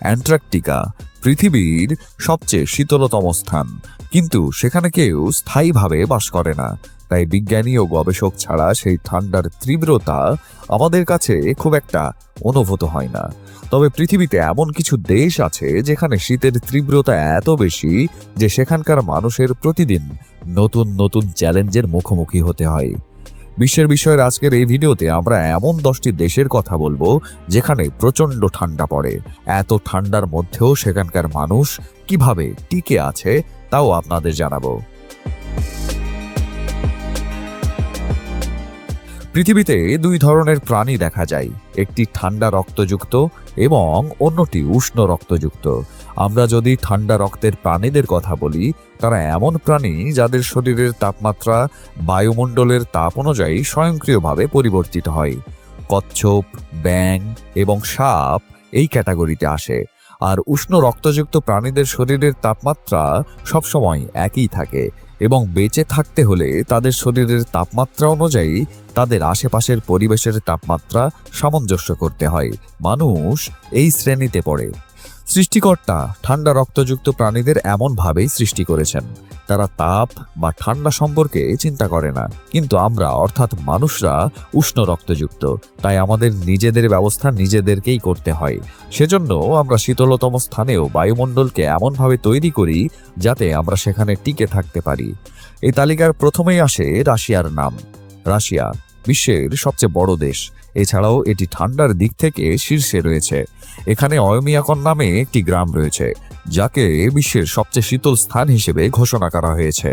Antarctica পৃথিবীর সবচেয়ে শীতলতম স্থান, কিন্তু সেখানে কেউ স্থায়ীভাবে বাস করে না। তাই বিজ্ঞানী ও গবেষক ছাড়া সেই ঠান্ডার তীব্রতা আমাদের কাছে খুব একটা অনুভূত হয় না। তবে পৃথিবীতে এমন কিছু দেশ আছে যেখানে শীতের তীব্রতা এত বেশি যে সেখানকার মানুষের প্রতিদিন নতুন নতুন চ্যালেঞ্জের মুখোমুখি হতে হয়। বিশ্বের বিষয়ের আজকের এই ভিডিওতে আমরা এমন 10টি দেশের কথা বলবো যেখানে প্রচণ্ড ঠান্ডা পড়ে। এত ঠান্ডার মধ্যেও সেখানকার মানুষ কিভাবে টিকে আছে তাও আপনাদের জানাবো। পৃথিবীতে দুই ধরনের প্রাণী দেখা যায়, একটি ঠান্ডা রক্তযুক্ত এবং অন্যটি উষ্ণ রক্তযুক্ত। আমরা যদি ঠান্ডা রক্তের প্রাণীদের কথা বলি, তারা এমন প্রাণী যাদের শরীরের তাপমাত্রা বায়ুমণ্ডলের তাপ অনুযায়ী স্বয়ংক্রিয়ভাবে পরিবর্তিত হয়। কচ্ছপ, ব্যাঙ এবং সাপ এই ক্যাটাগরিতে আসে। আর উষ্ণ রক্তযুক্ত প্রাণীদের শরীরের তাপমাত্রা সবসময় একই থাকে এবং বেঁচে থাকতে হলে তাদের শরীরের তাপমাত্রা অনুযায়ী তাদের আশেপাশের পরিবেশের তাপমাত্রা সামঞ্জস্য করতে হয়। মানুষ এই শ্রেণীতে পড়ে। সৃষ্টিকর্তা ঠান্ডা রক্তযুক্ত প্রাণীদের এমনভাবেই সৃষ্টি করেছেন, তারা তাপ বা ঠান্ডা সম্পর্কে চিন্তা করে না। কিন্তু আমরা অর্থাৎ মানুষরা উষ্ণ রক্তযুক্ত, তাই আমাদের নিজেদের ব্যবস্থা নিজেদেরকেই করতে হয়। সেজন্য আমরা শীতলতম স্থানেও বায়ুমণ্ডলকে এমনভাবে তৈরি করি যাতে আমরা সেখানে টিকে থাকতে পারি। এই তালিকার প্রথমেই আসে রাশিয়ার নাম। রাশিয়া বিশ্বের সবচেয়ে বড় দেশ, এছাড়াও এটি ঠান্ডার দিক থেকে শীর্ষে রয়েছে। এখানে অয়মিয়াকন নামে একটি গ্রাম রয়েছে, যাকে বিশ্বের সবচেয়ে শীতল স্থান হিসেবে ঘোষণা করা হয়েছে,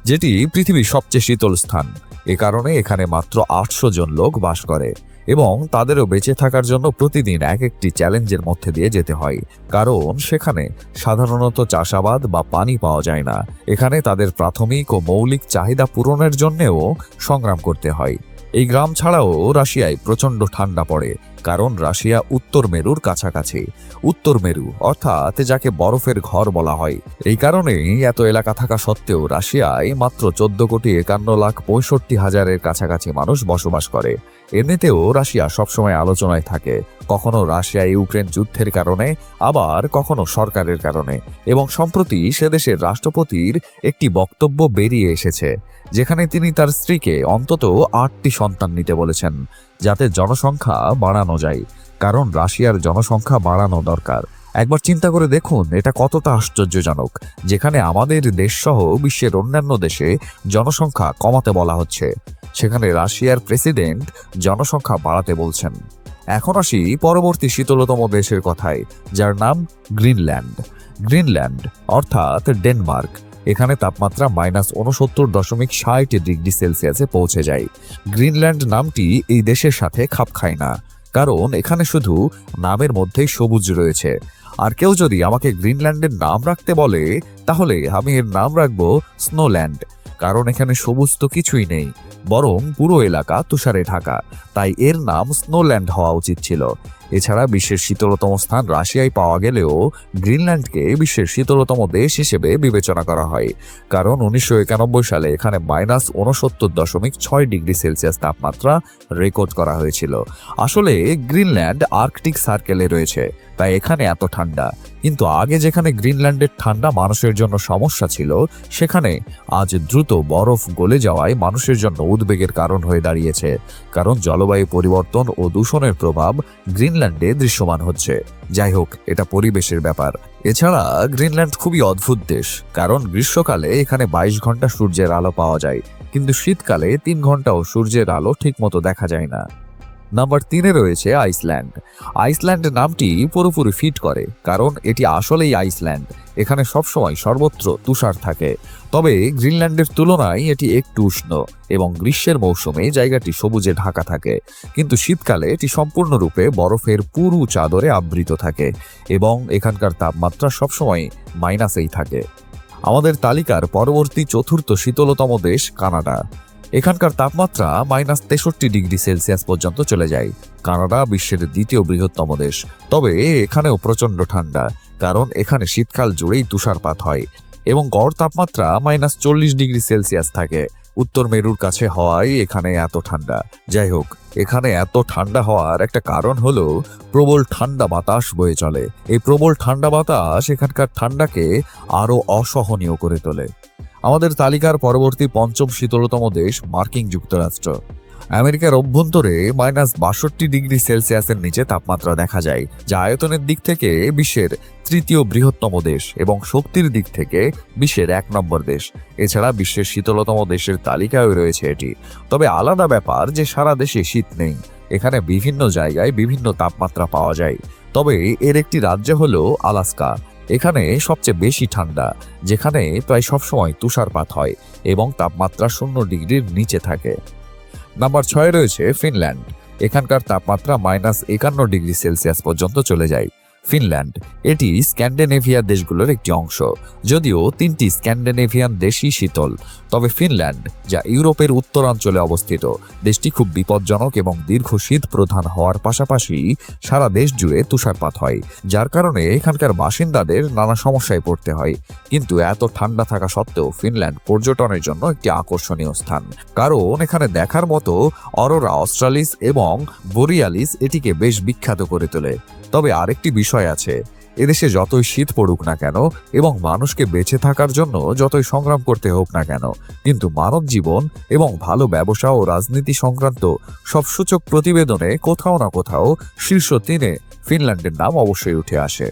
যেটি পৃথিবীর সবচেয়ে শীতল স্থান। এ কারণে এখানে মাত্র 800 জন লোক বাস করে এবং তাদেরও বেঁচে থাকার জন্য প্রতিদিন এক একটি চ্যালেঞ্জের মধ্যে দিয়ে যেতে হয়, কারণ সেখানে সাধারণত চাষাবাদ বা পানি পাওয়া যায় না। এখানে তাদের প্রাথমিক ও মৌলিক চাহিদা পূরণের জন্যেও সংগ্রাম করতে হয়। এই গ্রাম ছাড়াও রাশিয়ায় প্রচণ্ড ঠান্ডা পড়ে, কারণ রাশিয়া উত্তর মেরুর কাছাকাছি। উত্তর মেরু অর্থাৎ যাকে বরফের ঘর বলা হয়। এই কারণেই এত এলাকা থাকা সত্ত্বেও রাশিয়ায় মাত্র 14,51,65,000-এর কাছাকাছি মানুষ বসবাস করে। এমনিতেও রাশিয়া সবসময় আলোচনায় থাকে, কখনো রাশিয়া ইউক্রেন যুদ্ধের কারণে, আবার কখনো সরকারের কারণে। এবং সম্প্রতি সে দেশের রাষ্ট্রপতির একটি বক্তব্য বেরিয়ে এসেছে, যেখানে তিনি তার স্ত্রীকে অন্তত 8টি সন্তান নিতে বলেছেন, যাতে জনসংখ্যা বাড়ানো যায়, কারণ রাশিয়ার জনসংখ্যা বাড়ানো দরকার। একবার চিন্তা করে দেখুন এটা কতটা আশ্চর্যজনক, যেখানে আমাদের দেশসহ বিশ্বের অন্যান্য দেশে জনসংখ্যা কমাতে বলা হচ্ছে, সেখানে রাশিয়ার প্রেসিডেন্ট জনসংখ্যা বাড়াতে বলছেন। এখন আসি পরবর্তী শীতলতম দেশের কথায়, যার নাম গ্রিনল্যান্ড। গ্রিনল্যান্ড অর্থাৎ ডেনমার্ক। এখানে তাপমাত্রা -69.60 ডিগ্রি সেলসিয়াসে পৌঁছে যায়। গ্রিনল্যান্ড নামটি এই দেশের সাথে খাপ খায় না, কারণ এখানে শুধু নামের মধ্যেই সবুজ রয়েছে। আর কেউ যদি আমাকে গ্রিনল্যান্ডের নাম রাখতে বলে, তাহলে আমি এর নাম রাখবো স্নোল্যান্ড, কারণ এখানে সবুজ তো কিছুই নেই, বরং পুরো এলাকা তুষারে ঢাকা। তাই এর নাম স্নোল্যান্ড হওয়া উচিত ছিল। এছাড়া বিশ্বের শীতলতম স্থান রাশিয়ায় পাওয়া গেলেও গ্রিনল্যান্ডকে বিশ্বের শীতলতম দেশ হিসেবে বিবেচনা করা হয়, কারণ 1991 সালে এখানে -69.6 ডিগ্রি সেলসিয়াস তাপমাত্রা রেকর্ড করা হয়েছিল। আসলে গ্রিনল্যান্ড আর্কটিক সার্কেলে রয়েছে, তাই এখানে এত ঠান্ডা। কিন্তু আগে যেখানে গ্রিনল্যান্ডের ঠান্ডা মানুষের জন্য সমস্যা ছিল, সেখানে আজ দ্রুত বরফ গলে যাওয়ায় মানুষের জন্য উদ্বেগের কারণ হয়ে দাঁড়িয়েছে, কারণ জলবায়ু পরিবর্তন ও দূষণের প্রভাব গ্রিনল্যান্ডে দৃশ্যমান হচ্ছে। যাই হোক, এটা পরিবেশের ব্যাপার। এছাড়া গ্রিনল্যান্ড খুবই অদ্ভুত দেশ, কারণ গ্রীষ্মকালে এখানে 22 ঘন্টা সূর্যের আলো পাওয়া যায়, কিন্তু শীতকালে 3 ঘন্টাও সূর্যের আলো ঠিকমতো দেখা যায় না। নাম্বার 3-এ রয়েছে আইসল্যান্ড। আইসল্যান্ড নামটি পুরোপুরি ফিট করে, কারণ এটি আসলেই আইসল্যান্ড। এখানে সবসময় সর্বত্র তুষার থাকে। তবে গ্রিনল্যান্ডের তুলনায় এটি একটু উষ্ণ এবং গ্রীষ্মের মৌসুমে জায়গাটি সবুজে ঢাকা থাকে, কিন্তু শীতকালে এটি সম্পূর্ণরূপে বরফের পুরু চাদরে আবৃত থাকে এবং এখানকার তাপমাত্রা সবসময় মাইনাসেই থাকে। আমাদের তালিকার পরবর্তী চতুর্থ শীতলতম দেশ কানাডা। এখানকার তাপমাত্রা -63 ডিগ্রি সেলসিয়াস পর্যন্ত চলে যায়। কানাডা বিশ্বের দ্বিতীয় বৃহত্তম দেশ, তবে এখানেও প্রচণ্ড ঠান্ডা, কারণ এখানে শীতকাল জুড়েই তুষারপাত হয় এবং গড় তাপমাত্রা -40 ডিগ্রি সেলসিয়াস থাকে। উত্তর মেরুর কাছে হওয়ায় এখানে এত ঠান্ডা। যাই হোক, এখানে এত ঠান্ডা হওয়ার একটা কারণ হলো প্রবল ঠান্ডা বাতাস বয়ে চলে। এই প্রবল ঠান্ডা বাতাস এখানকার ঠান্ডাকে আরো অসহনীয় করে তোলে। আমাদের তালিকার পরবর্তী পঞ্চম শীতলতম দেশ মার্কিন যুক্তরাষ্ট্র। আমেরিকার অভ্যন্তরে -62°C নিচে তাপমাত্রা দেখা যায়, যা আয়তনের দিক থেকে বিশ্বের তৃতীয় বৃহত্তম দেশ এবং শক্তির দিক থেকে বিশ্বের 1 নম্বর দেশ। এছাড়া বিশ্বের শীতলতম দেশের তালিকায় রয়েছে এটি। তবে আলাদা ব্যাপার যে সারা দেশে শীত নেই, এখানে বিভিন্ন জায়গায় বিভিন্ন তাপমাত্রা পাওয়া যায়। তবে এর একটি রাজ্য হলো আলাস্কা। এখানে সবচেয়ে বেশি ঠান্ডা, যেখানে প্রায় সবসময় তুষারপাত হয় এবং তাপমাত্রা 0°-র নিচে থাকে। নাম্বার 6 রয়েছে ফিনল্যান্ড। এখানকার তাপমাত্রা -51°C পর্যন্ত চলে যায়। ফিনল্যান্ড এটি স্ক্যান্ডিনেভিয়া দেশগুলোর একটি অংশ। যদিও 3টি স্ক্যান্ডিনেভিয়ান দেশই শীতল, তবে ফিনল্যান্ড, যা ইউরোপের উত্তরাঞ্চলে অবস্থিত, দেশটি খুব বিপজ্জনক এবং দীর্ঘ শীত প্রধান হওয়ার পাশাপাশি সারা দেশ জুড়ে তুষারপাত হয়, যার কারণে এখানকার বাসিন্দাদের নানা সমস্যায় পড়তে হয়। কিন্তু এত ঠান্ডা থাকা সত্ত্বেও ফিনল্যান্ড পর্যটনের জন্য একটি আকর্ষণীয় স্থান, কারণ এখানে দেখার মতো অরোরা অস্ট্রালিস এবং বোরিয়ালিস এটিকে বেশ বিখ্যাত করে তোলে। তবে আরেকটি বিষয় আছে, এদেশে যতই শীত পড়ুক না কেন এবং মানুষকে বেঁচে থাকার জন্য যতই সংগ্রাম করতে হোক না কেন, কিন্তু মানব জীবন এবং ভালো ব্যবসা ও রাজনীতি সংক্রান্ত সব সূচক প্রতিবেদনে কোথাও না কোথাও শীর্ষ 3-এ ফিনল্যান্ডের নাম অবশ্যই উঠে আসে।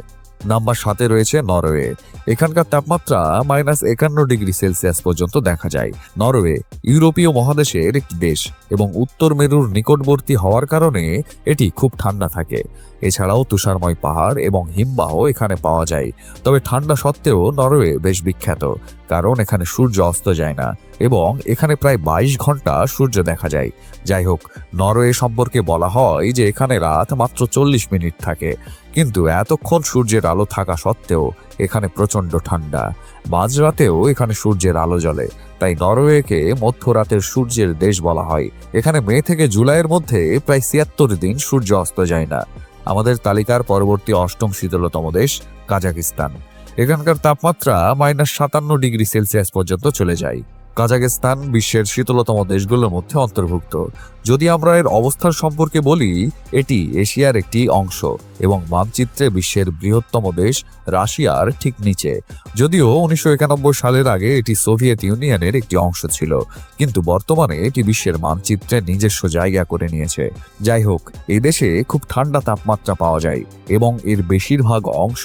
নাম্বার 7-এ রয়েছে নরওয়ে। এখানকার তাপমাত্রা -51°C পর্যন্ত দেখা যায়। নরওয়ে ইউরোপীয় মহাদেশের একটি দেশ এবং উত্তর মেরুর নিকটবর্তী হওয়ার কারণে এটি খুব ঠান্ডা থাকে। এছাড়াও তুষারময় পাহাড় এবং হিমবাহ এখানে পাওয়া যায়। তবে ঠান্ডা সত্ত্বেও নরওয়ে বেশ বিখ্যাত, কারণ এখানে সূর্য অস্ত যায় না এবং এখানে প্রায় 22 ঘন্টা সূর্য দেখা যায়। যাই হোক, নরওয়ে সম্পর্কে বলা হয় যে এখানে রাত মাত্র 40 মিনিট থাকে, কিন্তু এতক্ষণ সূর্যের আলো থাকা সত্ত্বেও এখানে প্রচণ্ড ঠান্ডা। মাঝরাতেও এখানে সূর্যের আলো জ্বলে, তাই নরওয়েকে মধ্যরাতের সূর্যের দেশ বলা হয়। এখানে মে থেকে জুলাইয়ের মধ্যে প্রায় 76 দিন সূর্য অস্ত যায় না। আমাদের তালিকার পরবর্তী 8ম শীতলতম দেশ কাজাকিস্তান। এখানকার তাপমাত্রা -57°C পর্যন্ত চলে যায়। কাজাকিস্তান বিশ্বের শীতলতম দেশগুলোর মধ্যে অন্তর্ভুক্ত। যদি আমরা এর অবস্থান সম্পর্কে বলি, এটি এশিয়ার একটি অংশ এবং মানচিত্রে বিশ্বের বৃহত্তম দেশ রাশিয়ার ঠিক নিচে। যদিও 1991 সালের আগে এটি সোভিয়েত ইউনিয়নের একটি অংশ ছিল, কিন্তু বর্তমানে এটি বিশ্বের মানচিত্রে নিজস্ব জায়গা করে নিয়েছে। যাই হোক, এই দেশে খুব ঠান্ডা তাপমাত্রা পাওয়া যায় এবং এর বেশিরভাগ অংশ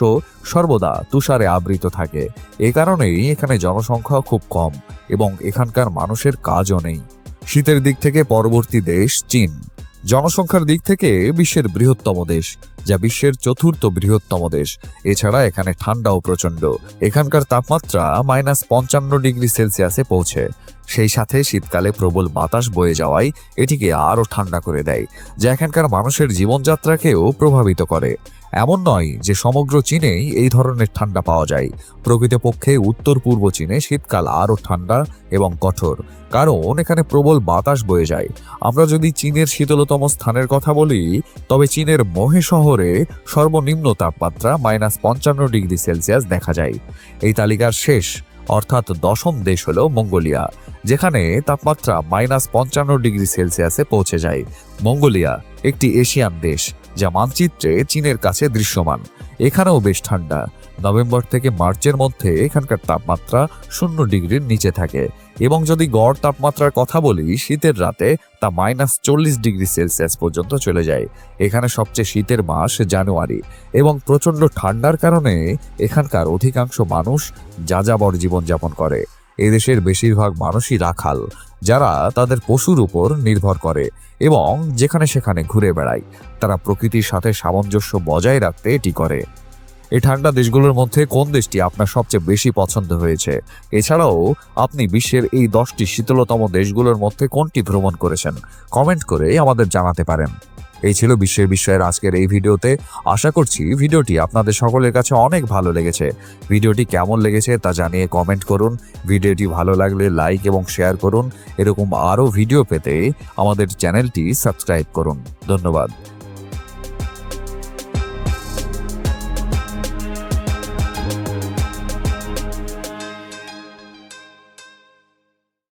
সর্বদা তুষারে আবৃত থাকে। এ কারণেই এখানে জনসংখ্যা খুব কম এবং এখানকার মানুষের কাজও নেই। শীতের দিক থেকে পরবর্তী দেশ চীন। জনসংখ্যার দিক থেকে বিশ্বের বৃহত্তম দেশ, যা বিশ্বের 4র্থ বৃহত্তম দেশ। এছাড়া এখানে ঠান্ডাও প্রচণ্ড। এখানকার তাপমাত্রা -55°C পৌঁছে। সেই সাথে শীতকালে প্রবল বাতাস বয়ে যাওয়ায় এটিকে আরও ঠান্ডা করে দেয়, যা এখানকার মানুষের জীবনযাত্রাকেও প্রভাবিত করে। এমন নয় যে সমগ্র চীনেই এই ধরনের ঠান্ডা পাওয়া যায়। প্রকৃতপক্ষে উত্তর পূর্ব চীনে শীতকাল আরও ঠান্ডা এবং কঠোর, কারণ এখানে প্রবল বাতাস বয়ে যায়। আমরা যদি চীনের শীতলতম স্থানের কথা বলি, তবে চীনের মোহে শহরে সর্বনিম্ন তাপমাত্রা -55°C দেখা যায়। এই তালিকার শেষ অর্থাৎ 10ম দেশ হল মঙ্গোলিয়া, যেখানে তাপমাত্রা -55°C পৌঁছে যায়। মঙ্গোলিয়া একটি এশিয়ান দেশ, যা মানচিত্রে চীনের কাছে দৃশ্যমান। এখানেও বেশ ঠান্ডা। নভেম্বর থেকে মার্চের মধ্যে এখানকার তাপমাত্রা 0°-র নিচে থাকে এবং যদি গড় তাপমাত্রার কথা বলি, শীতের রাতে তা -40°C পর্যন্ত চলে যায়। এখানে সবচেয়ে শীতের মাস জানুয়ারি এবং প্রচণ্ড ঠান্ডার কারণে এখানকার অধিকাংশ মানুষ যাযাবর জীবনযাপন করে। এদেশের বেশিরভাগ মানুষই রাখাল, যারা তাদের পশুর উপর নির্ভর করে এবং যেখানে সেখানে ঘুরে বেড়ায়। তারা প্রকৃতির সাথে সামঞ্জস্য বজায় রাখতে এটি করে। এই ঠান্ডা দেশগুলোর মধ্যে কোন দেশটি আপনার সবচেয়ে বেশি পছন্দ হয়েছে? এছাড়াও আপনি বিশ্বের এই 10টি শীতলতম দেশগুলোর মধ্যে কোনটি ভ্রমণ করেছেন? কমেন্ট করে আমাদের জানাতে পারেন। এই ছিল বিশ্বের বিষয়ের আজকের এই ভিডিওতে। আশা করছি ভিডিওটি আপনাদের সকলের কাছে অনেক ভালো লেগেছে। ভিডিওটি কেমন লেগেছে তা জানিয়ে কমেন্ট করুন। ভিডিওটি ভালো লাগলে লাইক এবং শেয়ার করুন। এরকম আরও ভিডিও পেতে আমাদের চ্যানেলটি সাবস্ক্রাইব করুন। ধন্যবাদ।